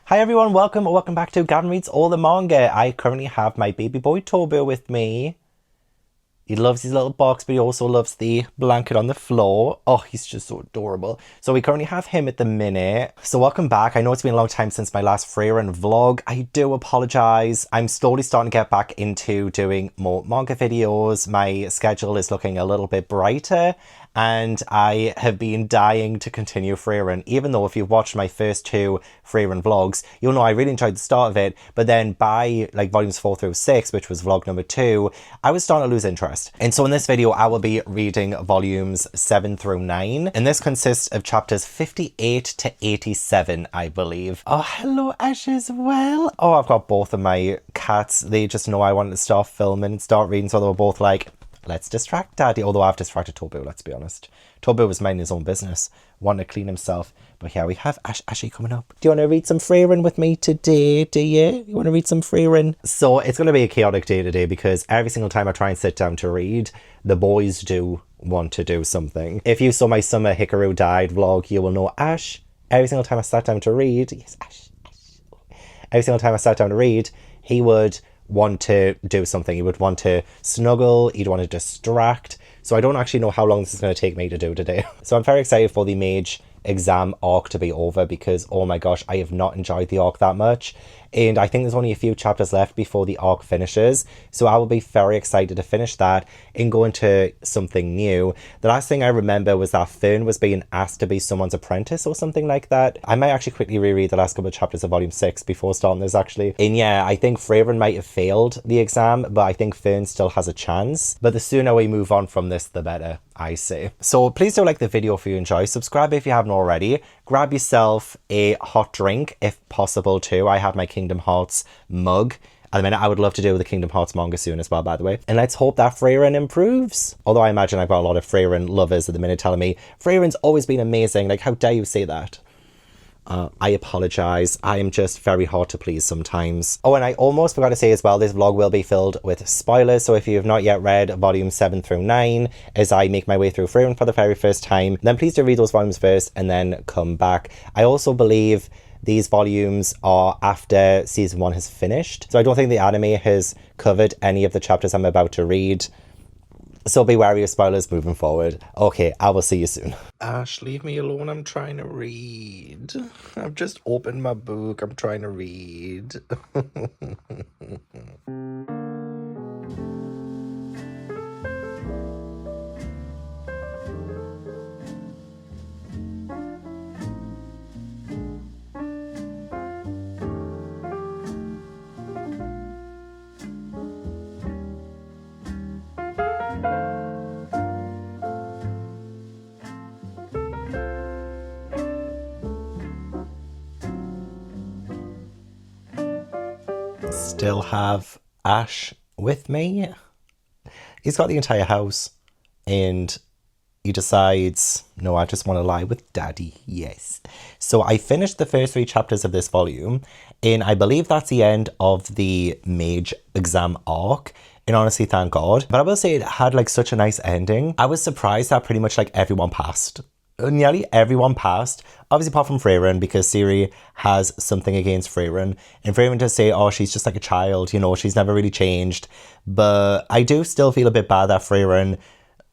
Hi everyone, welcome back to Gavin Reads All the Manga. I currently have my baby boy Tobu with me. He loves his little box, but he also loves the blanket on the floor. Oh, he's just so adorable. So we currently have him at the minute. So welcome back. I know it's been a long time since my last Frieren vlog. I do apologize. I'm slowly starting to get back into doing more manga videos. My schedule is looking a little bit brighter. And I have been dying to continue Frieren, even though if you've watched my first two Frieren vlogs, you'll know I really enjoyed the start of it, but then by like volumes 4 through 6, which was vlog number 2, I was starting to lose interest. And so in this video, I will be reading volumes 7 through 9, and this consists of chapters 58 to 87, I believe. Oh, hello Ash as well. Oh, I've got both of my cats. They just know I wanted to start filming and start reading, so they were both like, let's distract Daddy. Although I've distracted Tobu, let's be honest. Tobu was minding his own business, wanting to clean himself. But here we have Ashy coming up. Do you want to read some Frieren with me today, do you? You want to read some Frieren? So it's going to be a chaotic day today because every single time I try and sit down to read, the boys do want to do something. If you saw my Summer Hikaru Died vlog, you will know Ash, every single time I sat down to read, yes, Ash. Every single time I sat down to read, he would want to do something. He would want to snuggle, he'd want to distract. So I don't actually know how long this is going to take me to do today. So I'm very excited for the mage exam arc to be over because, oh my gosh, I have not enjoyed the arc that much. And I think there's only a few chapters left before the arc finishes. So I will be very excited to finish that and go into something new. The last thing I remember was that Fern was being asked to be someone's apprentice or something like that. I might actually quickly reread the last couple of chapters of volume 6 before starting this actually. And yeah, I think Frieren might have failed the exam, but I think Fern still has a chance. But the sooner we move on from this, the better, I say. So please do like the video if you enjoy. Subscribe if you haven't already. Grab yourself a hot drink if possible too. I have my Kingdom Hearts mug. At the minute, I would love to do the Kingdom Hearts manga soon as well, by the way. And let's hope that Frieren improves. Although I imagine I've got a lot of Frieren lovers at the minute telling me, Frieren's always been amazing. Like, how dare you say that? I apologize. I am just very hard to please sometimes. Oh, and I almost forgot to say as well, this vlog will be filled with spoilers. So if you have not yet read volumes 7 through 9, as I make my way through Frieren for the very first time, then please do read those volumes first and then come back. I also believe these volumes are after season 1 has finished. So I don't think the anime has covered any of the chapters I'm about to read. So be wary of spoilers moving forward. Okay, I will see you soon. Ash, leave me alone. I'm trying to read. I've just opened my book. I'm trying to read. Still have Ash with me. He's got the entire house and he decides, no, I just want to lie with Daddy. Yes. So I finished the first 3 chapters of this volume and I believe that's the end of the mage exam arc. And honestly, thank God. But I will say it had like such a nice ending. I was surprised that pretty much like everyone passed. Nearly everyone passed, obviously apart from Frieren, because Siri has something against Frieren. And Frieren does say, oh, she's just like a child, you know, she's never really changed. But I do still feel a bit bad that Frieren,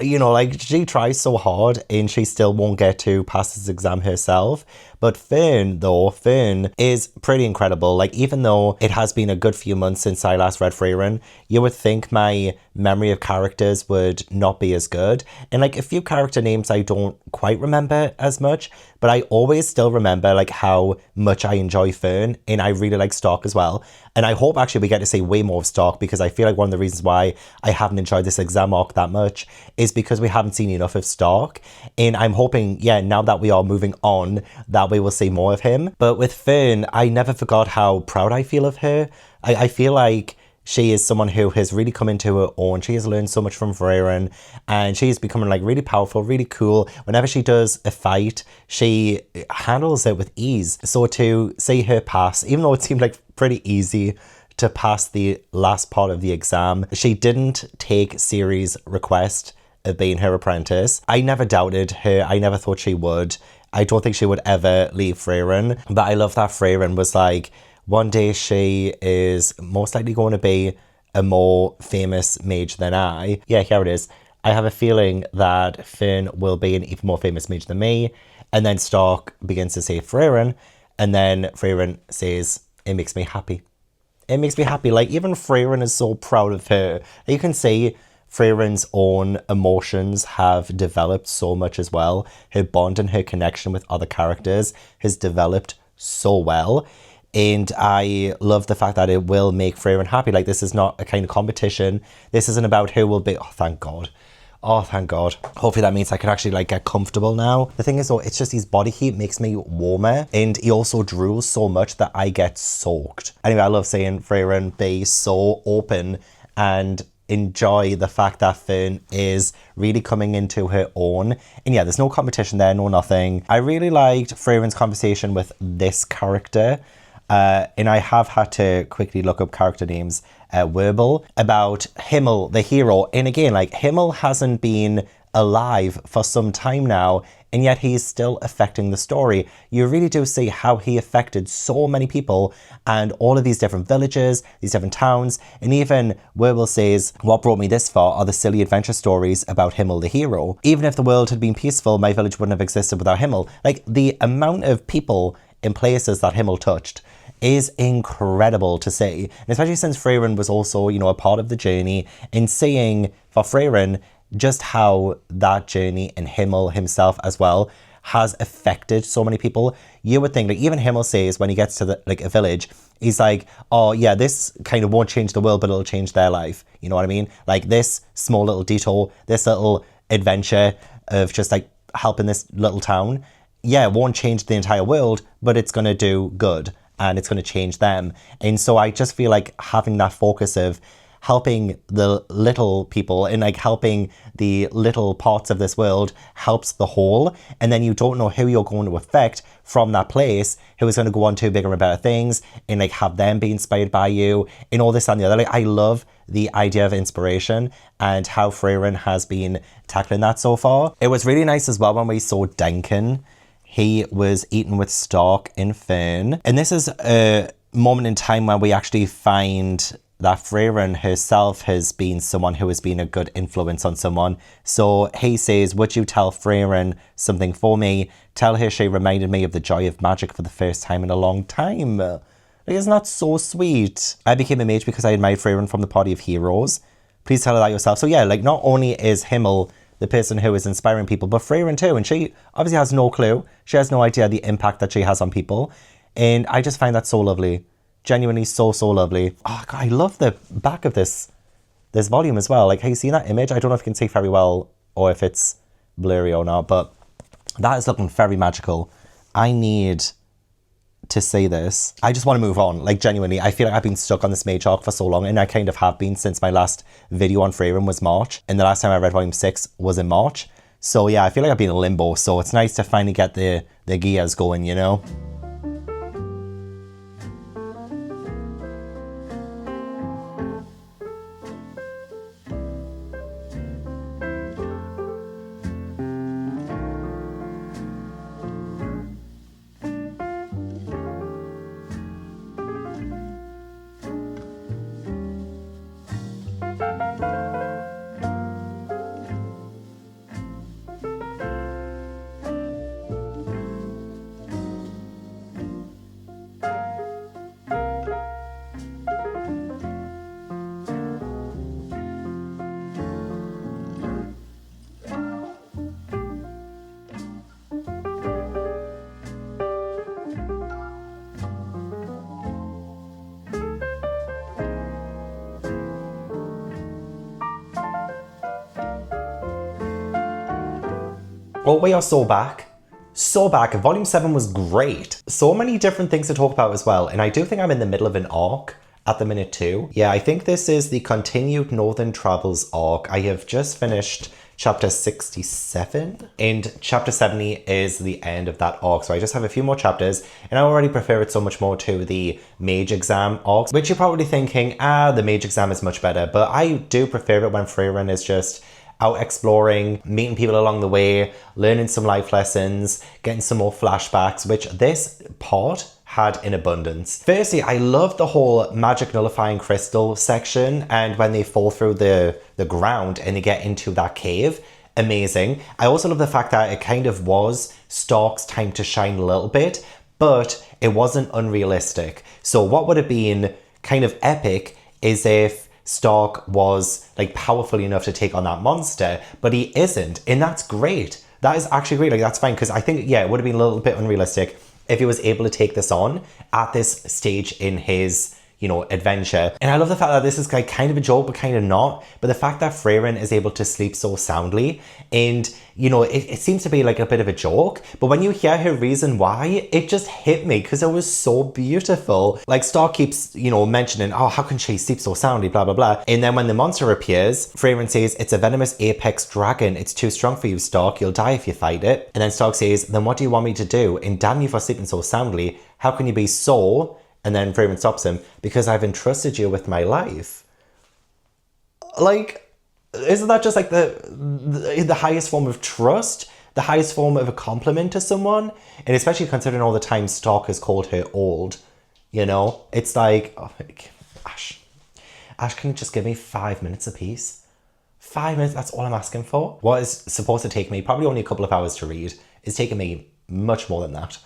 you know, like she tries so hard and she still won't get to pass this exam herself. But Fern, though, Fern is pretty incredible. Like, even though it has been a good few months since I last read Frieren, you would think my memory of characters would not be as good. And like a few character names I don't quite remember as much, but I always still remember like how much I enjoy Fern, and I really like Stark as well. And I hope actually we get to see way more of Stark, because I feel like one of the reasons why I haven't enjoyed this exam arc that much is because we haven't seen enough of Stark. And I'm hoping, yeah, now that we are moving on, that we will see more of him. But with Fern, I never forgot how proud I feel of her. I feel like she is someone who has really come into her own. She has learned so much from Frieren, and she is becoming like really powerful, really cool. Whenever she does a fight, she handles it with ease. So to see her pass, even though it seemed like pretty easy to pass the last part of the exam, she didn't take Siri's request of being her apprentice. I never doubted her. I never thought she would. I don't think she would ever leave Frieren. But I love that Frieren was like, one day she is most likely going to be a more famous mage than I. Yeah, here it is. I have a feeling that Finn will be an even more famous mage than me. And then Stark begins to say Frieren. And then Frieren says, it makes me happy. It makes me happy. Like, even Frieren is so proud of her. You can see Frieren's own emotions have developed so much as well. Her bond and her connection with other characters has developed so well. And I love the fact that it will make Frieren happy. Like, this is not a kind of competition. This isn't about who will be... Oh, thank God. Oh, thank God. Hopefully that means I can actually, like, get comfortable now. The thing is, though, it's just his body heat makes me warmer. And he also drools so much that I get soaked. Anyway, I love seeing Frieren be so open and enjoy the fact that Finn is really coming into her own. And yeah, there's no competition there, no nothing. I really liked Frieren's conversation with this character. And I have had to quickly look up character names. Verbal about Himmel, the hero. And again, like, Himmel hasn't been alive for some time now, and yet he's still affecting the story. You really do see how he affected so many people and all of these different villages, these different towns. And even Verbal says, what brought me this far are the silly adventure stories about Himmel, the hero. Even if the world had been peaceful, my village wouldn't have existed without Himmel. Like, the amount of people in places that Himmel touched is incredible to see. And especially since Frieren was also, you know, a part of the journey, and seeing for Frieren just how that journey and Himmel himself as well has affected so many people. You would think, like, even Himmel says when he gets to a village, he's like, oh yeah, this kind of won't change the world, but it'll change their life. You know what I mean? Like, this small little detour, this little adventure of just like helping this little town, yeah, it won't change the entire world, but it's going to do good. And it's going to change them. And so I just feel like having that focus of helping the little people and like helping the little parts of this world helps the whole. And then you don't know who you're going to affect from that place, who is going to go on to bigger and better things, and like have them be inspired by you and all this and the other. Like, I love the idea of inspiration and how Frieren has been tackling that so far. It was really nice as well when we saw Denkin. He was eating with Stark and Fern. And this is a moment in time where we actually find that Frieren herself has been someone who has been a good influence on someone. So he says, would you tell Frieren something for me? Tell her she reminded me of the joy of magic for the first time in a long time. Like, isn't that so sweet? I became a mage because I admired Frieren from the party of heroes. Please tell her that yourself. So yeah, like, not only is Himmel the person who is inspiring people, but Frieren too. And she obviously has no clue. She has no idea the impact that she has on people. And I just find that so lovely. Genuinely so lovely. Oh God, I love the back of this volume as well. Like, have you seen that image? I don't know if you can see very well or if it's blurry or not, but that is looking very magical. I need to say this. I just want to move on. Like, genuinely, I feel like I've been stuck on this mage arc for so long, and I kind of have been since my last video on Frieren was March, and the last time I read volume 6 was in March. So yeah, I feel like I've been in limbo, so it's nice to finally get the gears going, you know? Well, we are so back. So back. Volume 7 was great. So many different things to talk about as well. And I do think I'm in the middle of an arc at the minute too. Yeah, I think this is the continued Northern Travels arc. I have just finished chapter 67 and chapter 70 is the end of that arc. So I just have a few more chapters and I already prefer it so much more to the mage exam arcs, which you're probably thinking, the mage exam is much better. But I do prefer it when Frieren is just out exploring, meeting people along the way, learning some life lessons, getting some more flashbacks, which this part had in abundance. Firstly, I love the whole magic nullifying crystal section, and when they fall through the ground and they get into that cave, amazing. I also love the fact that it kind of was Stark's time to shine a little bit, but it wasn't unrealistic. So what would have been kind of epic is if Stark was like powerful enough to take on that monster, but he isn't, and that's great. That is actually great. Like, that's fine, because I think, yeah, it would have been a little bit unrealistic if he was able to take this on at this stage in his, you know, adventure. And I love the fact that this is like kind of a joke, but kind of not. But the fact that Frieren is able to sleep so soundly, and, you know, it seems to be like a bit of a joke, but when you hear her reason why, it just hit me because it was so beautiful. Like, Stark keeps, you know, mentioning, oh, how can she sleep so soundly, blah, blah, blah. And then when the monster appears, Frieren says, it's a venomous apex dragon. It's too strong for you, Stark. You'll die if you fight it. And then Stark says, then what do you want me to do? And damn you for sleeping so soundly. How can you be so... And then Frieren stops him, because I've entrusted you with my life. Like, isn't that just like the highest form of trust? The highest form of a compliment to someone? And especially considering all the time Stark has called her old, you know? It's like, oh, Ash, can you just give me 5 minutes apiece? 5 minutes, that's all I'm asking for. What is supposed to take me probably only a couple of hours to read is taking me much more than that.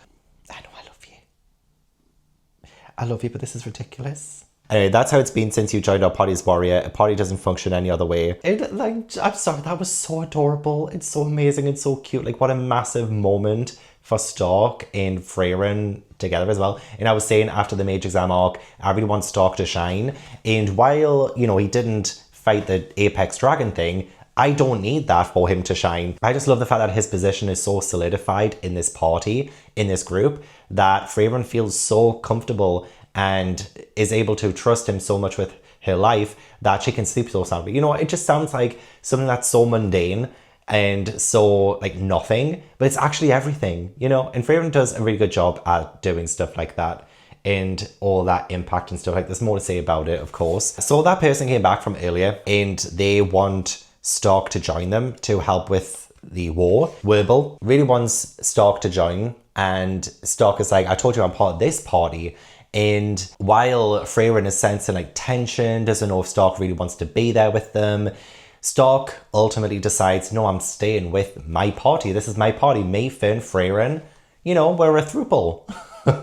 I love you, but this is ridiculous. Anyway, that's how it's been since you joined our party's warrior. A party doesn't function any other way. I'm sorry, that was so adorable. It's so amazing and so cute. Like, what a massive moment for Stark and Frieren together as well. And I was saying, after the Mage Exam arc, I really want Stark to shine. And while, you know, he didn't fight the Apex Dragon thing, I don't need that for him to shine. I just love the fact that his position is so solidified in this party, in this group, that Frieren feels so comfortable and is able to trust him so much with her life that she can sleep so soundly. You know, it just sounds like something that's so mundane and so like nothing, but it's actually everything, you know? And Frieren does a really good job at doing stuff like that and all that impact and stuff. Like, there's more to say about it, of course. So that person came back from earlier and they want Stark to join them to help with the war. Werble really wants Stark to join, and Stark is like, I told you I'm part of this party. And while Frieren is sensing like tension, doesn't know if Stark really wants to be there with them, Stark ultimately decides, no, I'm staying with my party. This is my party. Me, Finn, Frieren, you know, we're a throuple.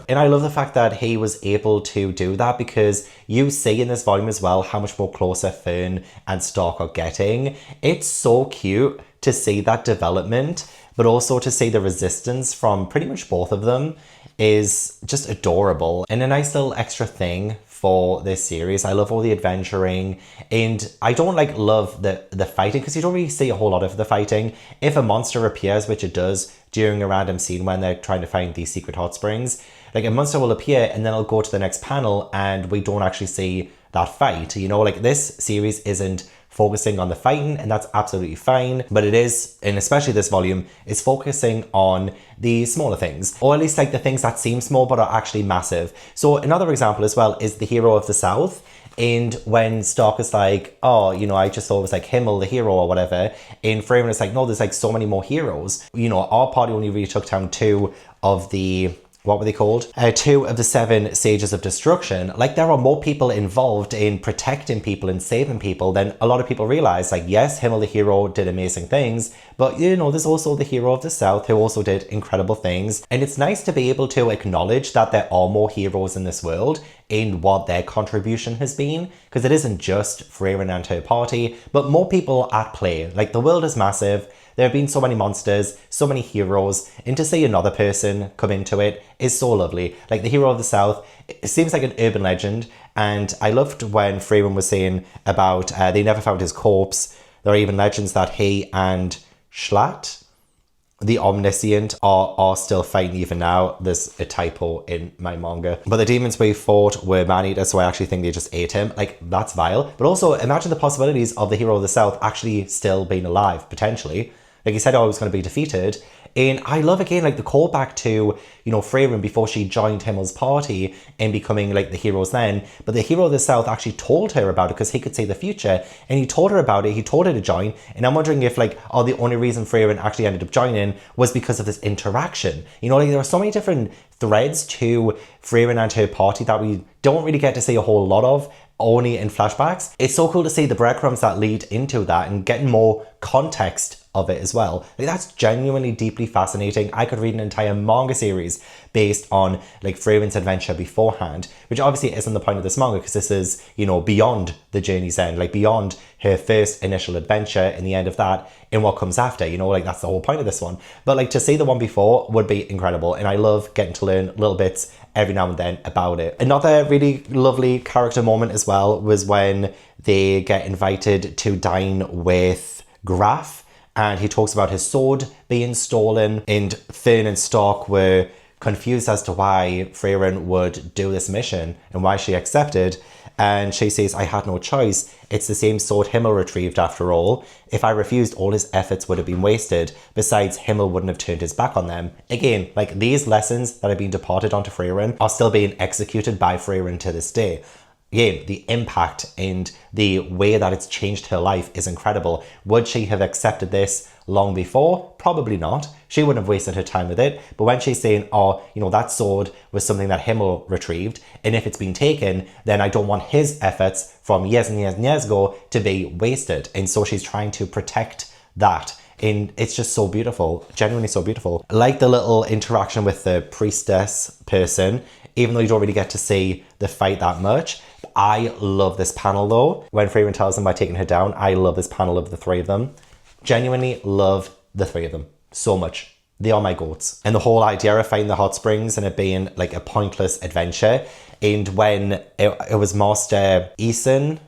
And I love the fact that he was able to do that, because you see in this volume as well how much more closer Finn and Stark are getting. It's so cute to see that development, but also to see the resistance from pretty much both of them is just adorable. And a nice little extra thing for this series. I love all the adventuring, and I don't like love the fighting, because you don't really see a whole lot of the fighting. If a monster appears, which it does during a random scene when they're trying to find these secret hot springs, like a monster will appear and then it'll go to the next panel and we don't actually see that fight. You know, like, this series isn't focusing on the fighting, and that's absolutely fine, but it is, and especially this volume, is focusing on the smaller things, or at least like the things that seem small but are actually massive. So another example as well is the Hero of the South. And when Stark is like, oh, you know, I just thought it was like Himmel, the hero or whatever, and Frieren is like, no, there's like so many more heroes. You know, our party only really took down 2 of the, what were they called? 2 of the 7 Sages of Destruction. Like, there are more people involved in protecting people and saving people than a lot of people realize. Like, yes, Himmel the hero did amazing things, but, you know, there's also the Hero of the South who also did incredible things. And it's nice to be able to acknowledge that there are more heroes in this world in what their contribution has been, because it isn't just Frieren and her party, but more people at play. Like, the world is massive. There have been so many monsters, so many heroes, and to see another person come into it is so lovely. Like, the Hero of the South, it seems like an urban legend, and I loved when Frieren was saying about they never found his corpse. There are even legends that he and Schlatt, the Omniscient, are still fighting even now. There's a typo in my manga. But the demons we fought were man-eaters, so I actually think they just ate him. Like, that's vile. But also, imagine the possibilities of the Hero of the South actually still being alive, potentially. Like, he said, oh, he was going to be defeated, And I love, again, like the callback to, you know, Frieren before she joined Himmel's party and becoming like the heroes then. But the hero of the South actually told her about it because he could see the future, and he told her about it. He told her to join. And I'm wondering if like, oh, the only reason Frieren actually ended up joining was because of this interaction. You know, like there are so many different threads to Frieren and her party that we don't really get to see a whole lot of, only in flashbacks. It's so cool to see the breadcrumbs that lead into that and getting more context of it as well. Like, that's genuinely deeply fascinating. I could read an entire manga series based on like Frieren's adventure beforehand, which obviously isn't the point of this manga because this is, you know, beyond the journey's end, like beyond her first initial adventure and the end of that and what comes after, you know, like that's the whole point of this one. But like to see the one before would be incredible, and I love getting to learn little bits every now and then about it. Another really lovely character moment as well was when they get invited to dine with Graf, and he talks about his sword being stolen, and Finn and Stark were confused as to why Frieren would do this mission and why she accepted. And she says, I had no choice. It's the same sword Himmel retrieved after all. If I refused, all his efforts would have been wasted. Besides, Himmel wouldn't have turned his back on them. Again, like these lessons that have been departed onto Frieren are still being executed by Frieren to this day. Again, the impact and the way that it's changed her life is incredible. Would she have accepted this long before? Probably not. She wouldn't have wasted her time with it. But when she's saying, oh, you know, that sword was something that Himmel retrieved, and if it's been taken, then I don't want his efforts from years and years and years ago to be wasted. And so she's trying to protect that. And it's just so beautiful, genuinely so beautiful. Like the little interaction with the priestess person, even though you don't really get to see the fight that much. I love this panel though. When Frieren tells them by taking her down, I love this panel of the three of them. Genuinely love the three of them so much. They are my goats. And the whole idea of finding the hot springs and it being like a pointless adventure. And when it was Master Essen,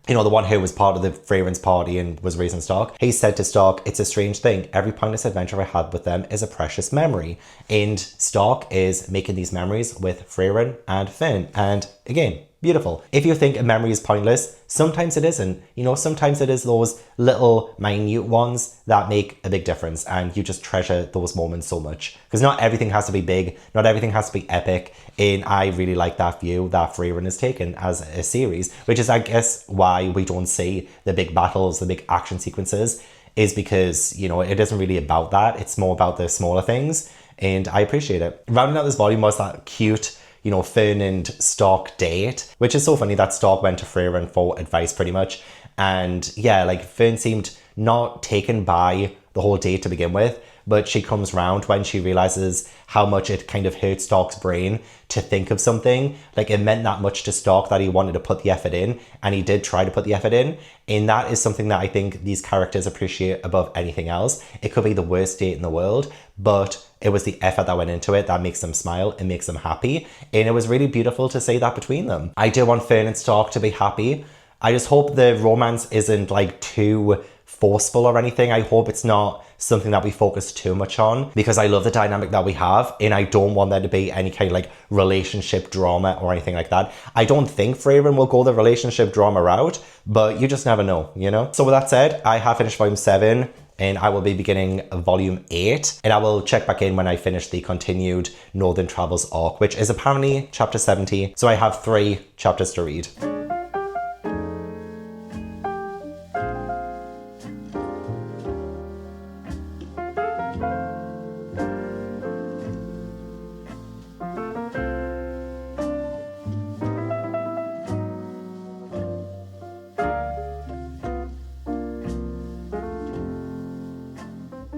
you know, the one who was part of the Frieren's party and was raising Stark, he said to Stark, it's a strange thing. Every pointless adventure I had with them is a precious memory. And Stark is making these memories with Frieren and Finn. And again, beautiful. If you think a memory is pointless, sometimes it isn't. You know, sometimes it is those little minute ones that make a big difference, and you just treasure those moments so much. Because not everything has to be big, not everything has to be epic, and I really like that view that Frieren has taken as a series, which is, I guess, why we don't see the big battles, the big action sequences, is because, you know, it isn't really about that. It's more about the smaller things, and I appreciate it. Rounding out this volume was that cute, you know, Finn and Stark date, which is so funny that Stark went to Frieren for advice pretty much. And yeah, like Finn seemed not taken by the whole date to begin with, but she comes round when she realizes how much it kind of hurt Stark's brain to think of something. Like it meant that much to Stark that he wanted to put the effort in, and he did try to put the effort in. And that is something that I think these characters appreciate above anything else. It could be the worst date in the world, but it was the effort that went into it that makes them smile and makes them happy. And it was really beautiful to see that between them. I do want Finn and Stark to be happy. I just hope the romance isn't like too forceful or anything. I hope it's not something that we focus too much on, because I love the dynamic that we have, and I don't want there to be any kind of like relationship drama or anything like that. I don't think Frieren will go the relationship drama route, but you just never know, you know? So with that said, I have finished volume 7, and I will be beginning volume 8, and I will check back in when I finish the continued Northern Travels arc, which is apparently chapter 70. So I have 3 chapters to read.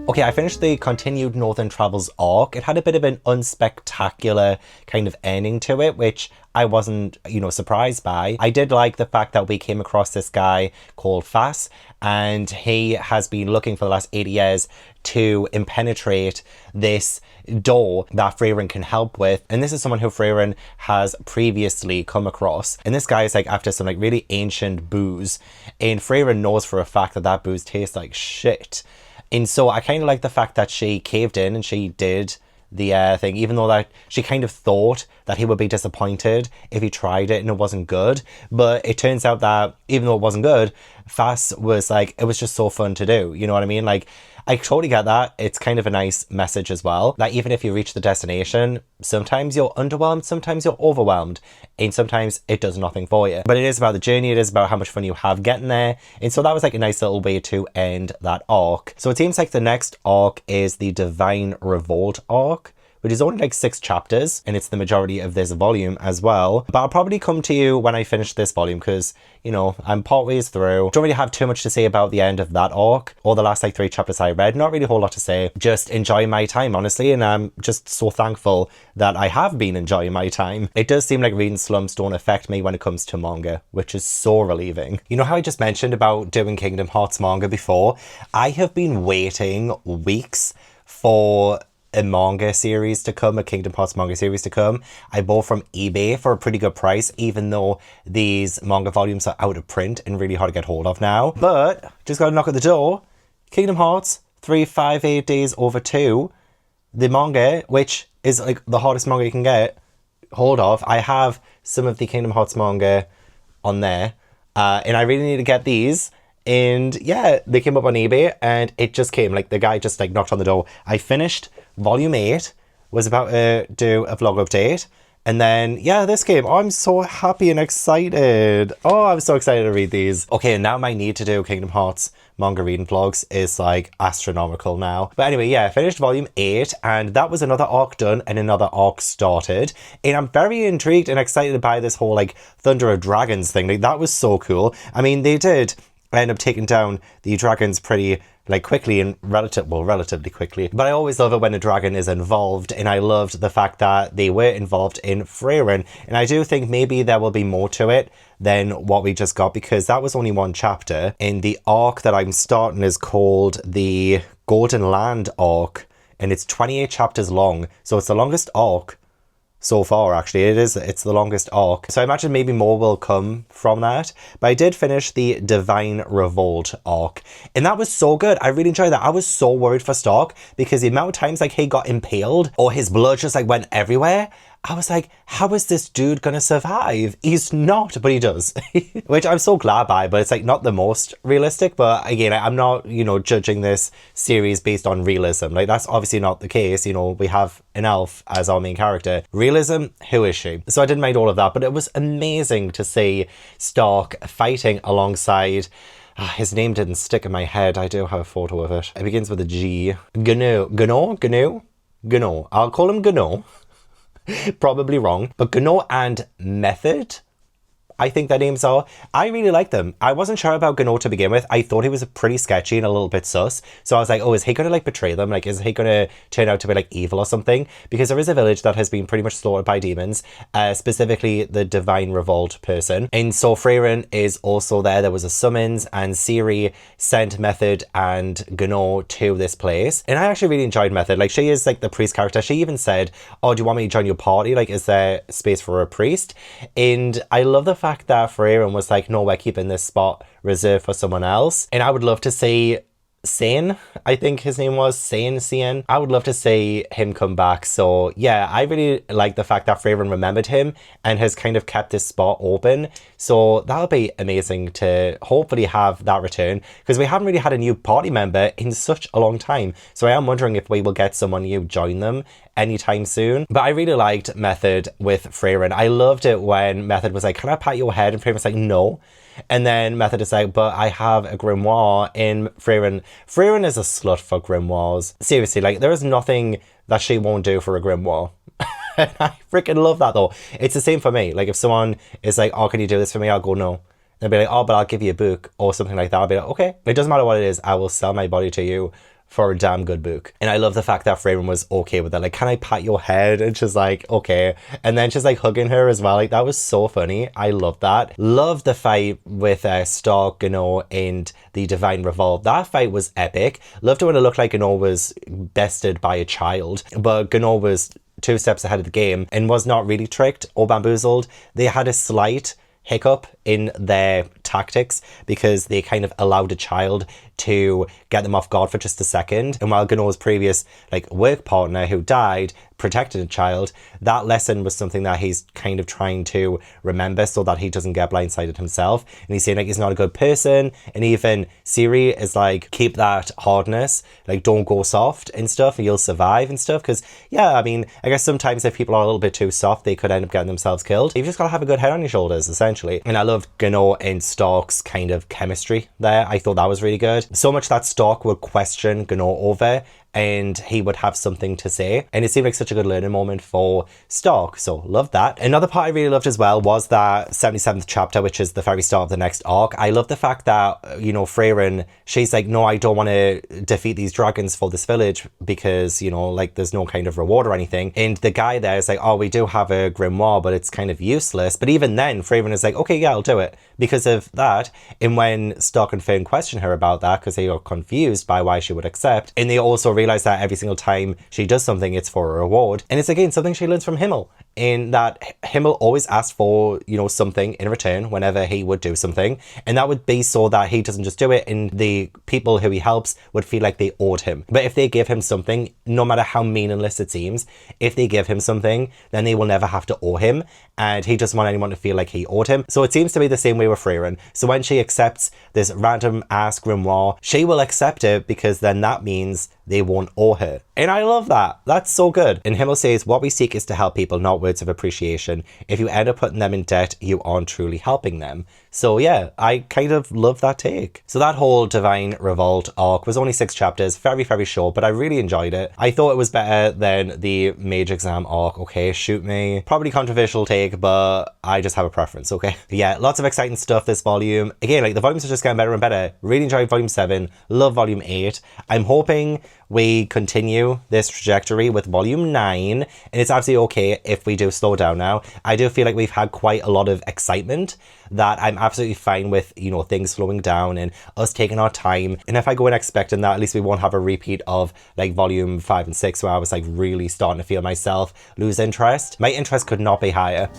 Okay, I finished the continued Northern Travels arc. It had a bit of an unspectacular kind of ending to it, which I wasn't, you know, surprised by. I did like the fact that we came across this guy called Fass, and he has been looking for the last 80 years to impenetrate this door that Frieren can help with. And this is someone who Frieren has previously come across. And this guy is like after some like really ancient booze, and Frieren knows for a fact that that booze tastes like shit. And so I kind of like the fact that she caved in and she did the thing, even though that she kind of thought that he would be disappointed if he tried it and it wasn't good. But it turns out that even though it wasn't good, Fass was like, it was just so fun to do. You know what I mean? Like, I totally get that. It's kind of a nice message as well, that even if you reach the destination, sometimes you're underwhelmed, sometimes you're overwhelmed, and sometimes it does nothing for you. But it is about the journey, it is about how much fun you have getting there, and so that was like a nice little way to end that arc. So it seems like the next arc is the Divine Revolt arc, which is only like 6 chapters, and it's the majority of this volume as well. But I'll probably come to you when I finish this volume, because, you know, I'm partways through. Don't really have too much to say about the end of that arc, or the last like 3 chapters I read. Not really a whole lot to say. Just enjoying my time, honestly, and I'm just so thankful that I have been enjoying my time. It does seem like reading slumps don't affect me when it comes to manga, which is so relieving. You know how I just mentioned about doing Kingdom Hearts manga before? I have been waiting weeks for a manga series to come, a Kingdom Hearts manga series to come. I bought from eBay for a pretty good price, even though these manga volumes are out of print and really hard to get hold of now. But just gotta knock at the door. Kingdom Hearts 358 Days Over 2, the manga, which is like the hardest manga you can get hold of. I have some of the Kingdom Hearts manga on there, and I really need to get these. And yeah, they came up on eBay and it just came, like the guy just like knocked on the door. I finished volume 8, was about to do a vlog update, and then yeah, this came. Oh, I'm so happy and excited. Oh, I'm so excited to read these. Okay, now my need to do Kingdom Hearts manga reading vlogs is like astronomical now. But anyway, yeah, I finished volume 8, and that was another arc done and another arc started, and I'm very intrigued and excited by this whole like Thunder of Dragons thing. Like, that was so cool. I mean, they did end up taking down the dragons pretty like quickly and relatively quickly. But I always love it when a dragon is involved, and I loved the fact that they were involved in Frieren. And I do think maybe there will be more to it than what we just got, because that was only 1 chapter. And the arc that I'm starting is called the Golden Land arc, and it's 28 chapters long. So it's the longest arc so far, actually. It's the longest arc. So I imagine maybe more will come from that. But I did finish the Divine Revolt arc, and that was so good. I really enjoyed that. I was so worried for Stark, because the amount of times like he got impaled or his blood just like went everywhere, I was like, how is this dude gonna survive? He's not, but he does. Which I'm so glad by, but it's like not the most realistic. But again, I'm not, you know, judging this series based on realism. Like, that's obviously not the case. You know, we have an elf as our main character. Realism, who is she? So I didn't mind all of that, but it was amazing to see Stark fighting alongside... his name didn't stick in my head. I do have a photo of it. It begins with a G. Gano? I'll call him Gano. Probably wrong, but Gano and Method, I think their names are. I really like them. I wasn't sure about Gano to begin with. I thought he was pretty sketchy and a little bit sus. So I was like, oh, is he going to like betray them? Like, is he going to turn out to be like evil or something? Because there is a village that has been pretty much slaughtered by demons, specifically the Divine Revolt person. And so Frieren is also there. There was a summons, and Siri sent Method and Gano to this place. And I actually really enjoyed Method. Like, she is like the priest character. She even said, oh, do you want me to join your party? Like, is there space for a priest? And I love the fact that Frieren was like, no, we're keeping this spot reserved for someone else. And I would love to see Sein, I think his name was Sein. I would love to see him come back. So yeah, I really like the fact that Frieren remembered him and has kind of kept this spot open. So that'll be amazing to hopefully have that return, because we haven't really had a new party member in such a long time. So I am wondering if we will get someone new join them anytime soon. But I really liked Method with Frieren. I loved it when Method was like, can I pat your head? And Frieren was like, no. And then Method is like, but I have a grimoire in Frieren. Frieren is a slut for grimoires. Seriously, like, there is nothing that she won't do for a grimoire. And I freaking love that, though. It's the same for me. Like, if someone is like, oh, can you do this for me? I'll go, no. They'll be like, oh, but I'll give you a book or something like that. I'll be like, okay. It doesn't matter what it is. I will sell my body to you for a damn good book. And I love the fact that Frieren was okay with that. Like, can I pat your head? And she's like, okay. And then she's like hugging her as well. Like, that was so funny. I love that. Love the fight with Stark, Gano, and the Divine Revolt. That fight was epic. Loved it when it looked like Gano was bested by a child, but Gano was 2 steps ahead of the game and was not really tricked or bamboozled. They had a slight hiccup in their tactics because they kind of allowed a child to get them off guard for just a second. And while Gano's previous like work partner who died protected a child, that lesson was something that he's kind of trying to remember so that he doesn't get blindsided himself. And he's saying like he's not a good person, and even Siri is like, keep that hardness, like don't go soft and stuff, and you'll survive and stuff. Because yeah, I mean, I guess sometimes if people are a little bit too soft, they could end up getting themselves killed. You've just got to have a good head on your shoulders, essentially. And I loved Gano and Stark's kind of chemistry there. I thought that was really good. So much that Stark would question Gano over, and he would have something to say, and it seemed like such a good learning moment for Stark, so loved that. Another part I really loved as well was that 77th chapter, which is the very start of the next arc. I love the fact that, you know, Frieren, she's like, no, I don't want to defeat these dragons for this village because, you know, like there's no kind of reward or anything. And the guy there is like, oh, we do have a grimoire, but it's kind of useless. But even then, Frieren is like, okay, yeah, I'll do it because of that. And when Stark and Finn question her about that, because they are confused by why she would accept, and they also realize that every single time she does something, it's for a reward. And it's again something she learns from Himmel, in that Himmel always asks for, you know, something in return whenever he would do something, and that would be so that he doesn't just do it and the people who he helps would feel like they owed him. But if they give him something, no matter how meaningless it seems, if they give him something, then they will never have to owe him, and he doesn't want anyone to feel like he owed him. So it seems to be the same way with Frieren. So when she accepts this random ass grimoire, she will accept it because then that means they won't owe her. And I love that. That's so good. And Himmel says, what we seek is to help people, not words of appreciation. If you end up putting them in debt, you aren't truly helping them. So yeah, I kind of love that take. So that whole Divine Revolt arc was only 6 chapters, very, very short, but I really enjoyed it. I thought it was better than the Mage Exam arc. Okay, shoot me. Probably controversial take, but I just have a preference, okay? But yeah, lots of exciting stuff this volume. Again, like the volumes are just getting better and better. Really enjoyed volume 7, love volume 8. I'm hoping we continue this trajectory with volume 9, and it's absolutely okay if we do slow down now. I do feel like we've had quite a lot of excitement that I'm absolutely fine with, you know, things slowing down and us taking our time. And if I go in expecting that, at least we won't have a repeat of like volume 5 and 6 where I was like really starting to feel myself lose interest. My interest could not be higher.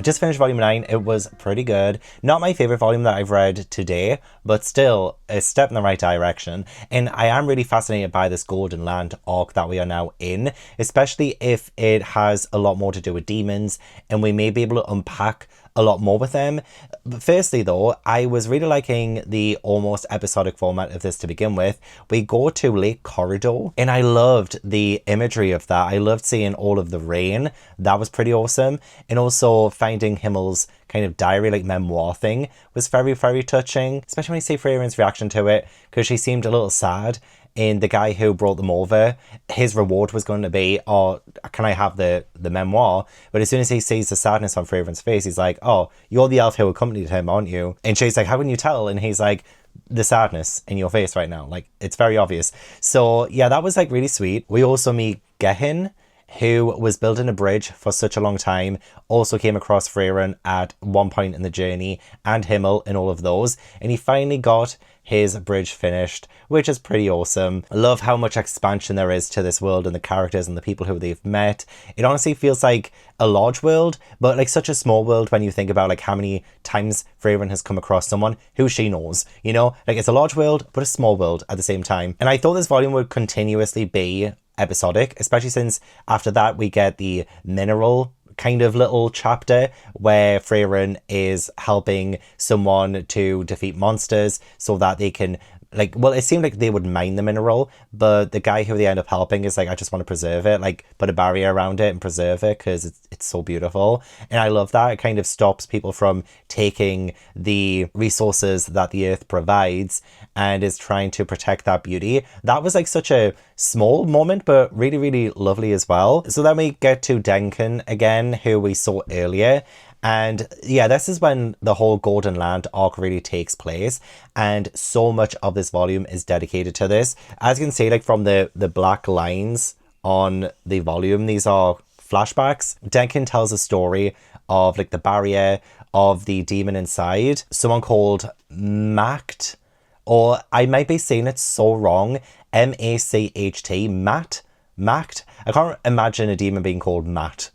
Just finished volume 9. It was pretty good. Not my favorite volume that I've read today, but still a step in the right direction. And I am really fascinated by this Golden Land arc that we are now in, especially if it has a lot more to do with demons and we may be able to unpack a lot more with them. But firstly though, I was really liking the almost episodic format of this to begin with. We go to Lake Corridor and I loved the imagery of that. I loved seeing all of the rain. That was pretty awesome. And also finding Himmel's kind of diary, like memoir thing was very, very touching, especially when you see Frieren's reaction to it, because she seemed a little sad. And the guy who brought them over, his reward was going to be, oh, can I have the memoir? But as soon as he sees the sadness on Frieren's face, he's like, oh, you're the elf who accompanied him, aren't you? And she's like, how can you tell? And he's like, the sadness in your face right now. Like, it's very obvious. So yeah, that was like really sweet. We also meet Gavin, who was building a bridge for such a long time, also came across Frieren at one point in the journey, and Himmel in all of those, and he finally got his bridge finished, which is pretty awesome. I love how much expansion there is to this world and the characters and the people who they've met. It honestly feels like a large world, but like such a small world when you think about like how many times Frieren has come across someone who she knows, you know? Like it's a large world, but a small world at the same time. And I thought this volume would continuously be episodic, especially since after that we get the mineral kind of little chapter where Frieren is helping someone to defeat monsters so that they can, like, well, it seemed like they would mine the mineral, but the guy who they end up helping is like, I just want to preserve it, like put a barrier around it and preserve it because it's so beautiful. And I love that. It kind of stops people from taking the resources that the earth provides and is trying to protect that beauty. That was like such a small moment, but really, really lovely as well. So then we get to Denken again, who we saw earlier. And yeah, this is when the whole Golden Land arc really takes place, and so much of this volume is dedicated to this. As you can see, like from the black lines on the volume. These are flashbacks. Denkin tells a story of like the barrier of the demon inside. Someone called Macht, or I might be saying it so wrong, M-A-C-H-T, Macht. I can't imagine a demon being called Matt,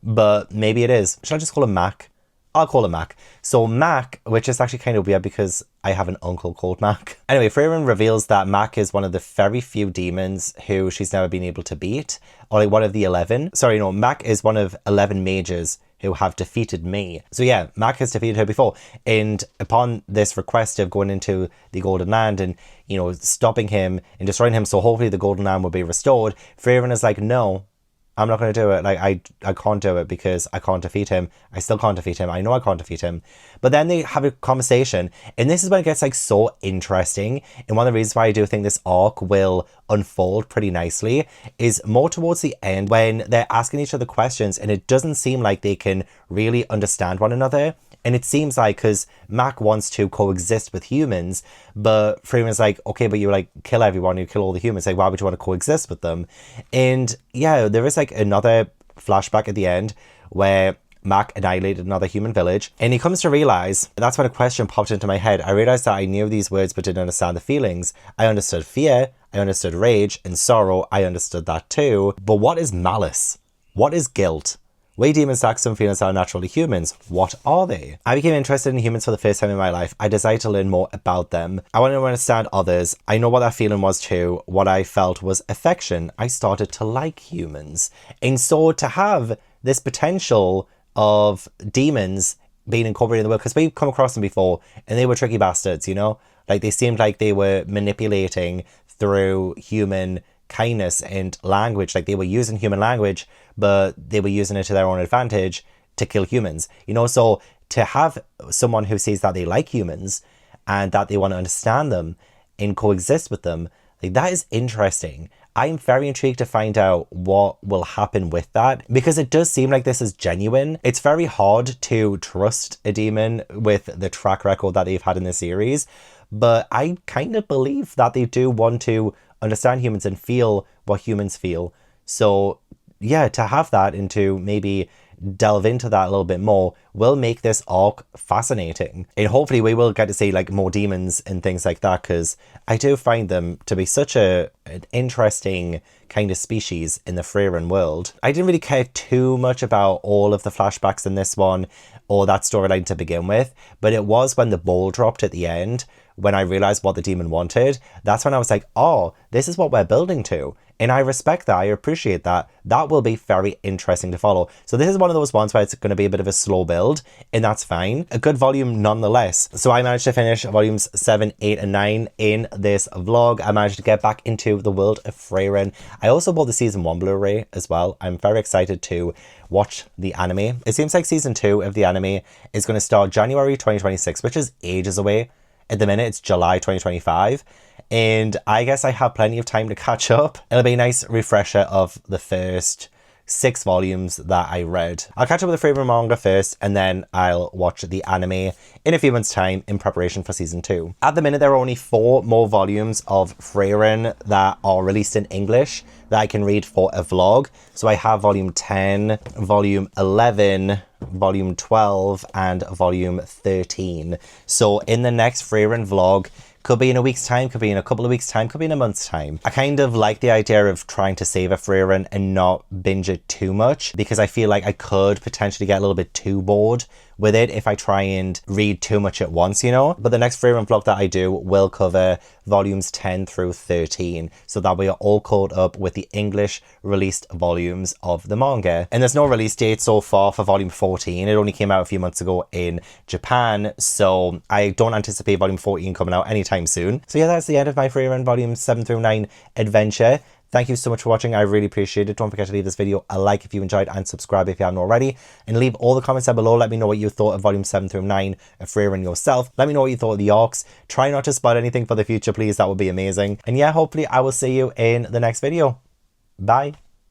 but maybe it is. Should I just call him Mac? I'll call him Mac. So Mac, which is actually kind of weird because I have an uncle called Mac. Anyway, Frieren reveals that Mac is one of the very few demons who she's never been able to beat, or like one of the 11. Sorry, no, Mac is one of 11 mages who have defeated me. So yeah, Mac has defeated her before. And upon this request of going into the Golden Land and, you know, stopping him and destroying him, so hopefully the Golden Land will be restored, Frieren is like, no, I'm not going to do it. Like, I can't do it because I can't defeat him. I still can't defeat him. I know I can't defeat him. But then they have a conversation, and this is when it gets like so interesting. And one of the reasons why I do think this arc will unfold pretty nicely is more towards the end when they're asking each other questions and it doesn't seem like they can really understand one another. And it seems like, because Mac wants to coexist with humans, but Freeman's like, okay, but you like kill everyone, you kill all the humans, like why would you want to coexist with them? And yeah, there is like another flashback at the end where Mac annihilated another human village, and he comes to realize, that's when a question popped into my head. I realized that I knew these words but didn't understand the feelings. I understood fear, I understood rage and sorrow, I understood that too. But what is malice? What is guilt? Way demons lack some feelings that are natural to humans. What are they? I became interested in humans for the first time in my life. I decided to learn more about them. I wanted to understand others. I know what that feeling was too. What I felt was affection. I started to like humans. And so to have this potential of demons being incorporated in the world, because we've come across them before and they were tricky bastards, you know? Like they seemed like they were manipulating through human kindness and language. Like they were using human language, but they were using it to their own advantage to kill humans, you know? So to have someone who says that they like humans and that they want to understand them and coexist with them, like that is interesting. I'm very intrigued to find out what will happen with that, because it does seem like this is genuine. It's very hard to trust a demon with the track record that they've had in the series, but I kind of believe that they do want to understand humans and feel what humans feel. So yeah, to have that and to maybe delve into that a little bit more will make this arc fascinating. And hopefully we will get to see like more demons and things like that, because I do find them to be such an interesting kind of species in the Frieren world. I didn't really care too much about all of the flashbacks in this one or that storyline to begin with, but it was when the ball dropped at the end, when I realized what the demon wanted, that's when I was like, oh, this is what we're building to. And I respect that. I appreciate that. That will be very interesting to follow. So this is one of those ones where it's going to be a bit of a slow build, and that's fine. A good volume nonetheless. So I managed to finish volumes 7, 8, and 9 in this vlog. I managed to get back into the world of Frieren. I also bought the season 1 Blu-ray as well. I'm very excited to watch the anime. It seems like season 2 of the anime is going to start January 2026, which is ages away. At the minute, it's July 2025. And I guess I have plenty of time to catch up. It'll be a nice refresher of the first 6 volumes that I read. I'll catch up with the Frieren manga first, and then I'll watch the anime in a few months' time in preparation for season 2. At the minute, there are only 4 more volumes of Frieren that are released in English that I can read for a vlog. So I have volume 10, volume 11, volume 12, and volume 13. So in the next Frieren vlog, could be in a week's time, could be in a couple of weeks' time, could be in a month's time. I kind of like the idea of trying to save a Frieren and not binge it too much, because I feel like I could potentially get a little bit too bored with it if I try and read too much at once, you know? But the next Frieren vlog that I do will cover volumes 10 through 13, so that we are all caught up with the English released volumes of the manga. And there's no release date so far for volume 14. It only came out a few months ago in Japan, so I don't anticipate volume 14 coming out anytime soon. So yeah, that's the end of my Frieren volumes 7 through 9 adventure. Thank you so much for watching. I really appreciate it. Don't forget to leave this video a like if you enjoyed, and subscribe if you haven't already. And leave all the comments down below. Let me know what you thought of volume 7 through 9 of Frieren yourself. Let me know what you thought of the arcs. Try not to spoil anything for the future, please. That would be amazing. And yeah, hopefully I will see you in the next video. Bye.